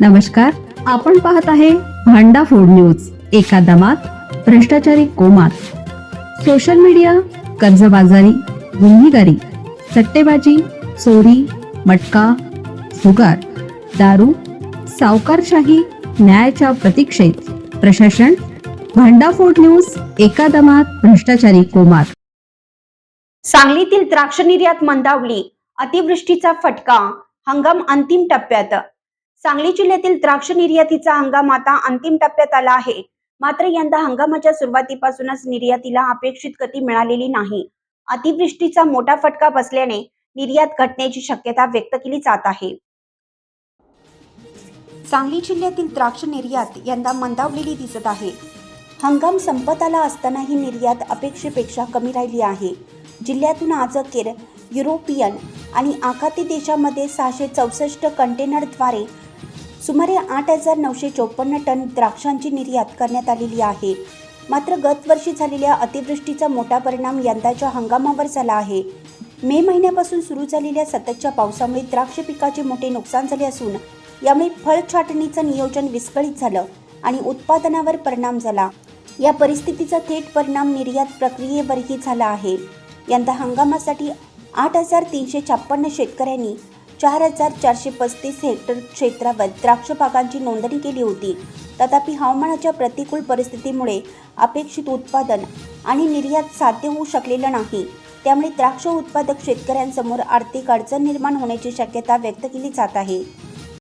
नमस्कार, आपण पाहत आहे भांडा फूड न्यूज. एका दमात भ्रष्टाचारी कोमात. सोशल मीडिया, कर्जबाजारी, गुन्हेगारी, सट्टेबाजी, चोरी, मटका, जुगार, दारू, सावकारशाही, न्यायाच्या प्रतीक्षेत प्रशासन. भांडा फूड न्यूज. एका दमात भ्रष्टाचारी कोमात. सांगलीतील द्राक्ष निर्यात मंदावली, अतिवृष्टीचा फटका, हंगाम अंतिम टप्प्यात. सांगली जिल्ह्यातील द्राक्ष निर्यातीचा हंगाम आता अंतिम टप्प्यात आला आहे. मात्र यंदा हंगामाच्या सुरुवातीपासूनच निर्यातीला अपेक्षित गती मिळालेली नाही. अतिवृष्टीचा मोठा फटका बसल्याने निर्यात घटण्याची शक्यता व्यक्त केली जात आहे. सांगली जिल्ह्यातील द्राक्ष निर्यात यंदा मंदावलेली दिसत आहे. हंगाम संपत आला असतानाही निर्यात अपेक्षेपेक्षा कमी राहिली आहे. जिल्ह्यातून आजअखेर युरोपियन आणि आखाती देशामध्ये 664 कंटेनरद्वारे सुमारे 8,954 टन द्राक्षांची निर्यात करण्यात आलेली आहे. मात्र गत वर्षी झालेल्या अतिवृष्टीचा मोठा परिणाम यंदाच्या हंगामावर झाला आहे. मे महिन्यापासून सुरू झालेल्या सततच्या पावसामुळे द्राक्ष पिकाचे मोठे नुकसान झाले असून यामुळे फळ छाटणीचं नियोजन विस्कळीत झालं आणि उत्पादनावर परिणाम झाला. या परिस्थितीचा थेट परिणाम निर्यात प्रक्रियेवरही झाला आहे. यंदा हंगामासाठी 8,356 शेतकऱ्यांनी 4,435 हेक्टर क्षेत्रावर द्राक्ष बागांची नोंदणी केली होती. तथापि हवामानाच्या प्रतिकूल परिस्थितीमुळे अपेक्षित उत्पादन आणि निर्यात साध्य होऊ शकलेलं नाही. त्यामुळे द्राक्ष उत्पादक शेतकऱ्यांसमोर आर्थिक अडचण निर्माण होण्याची शक्यता व्यक्त केली जात आहे.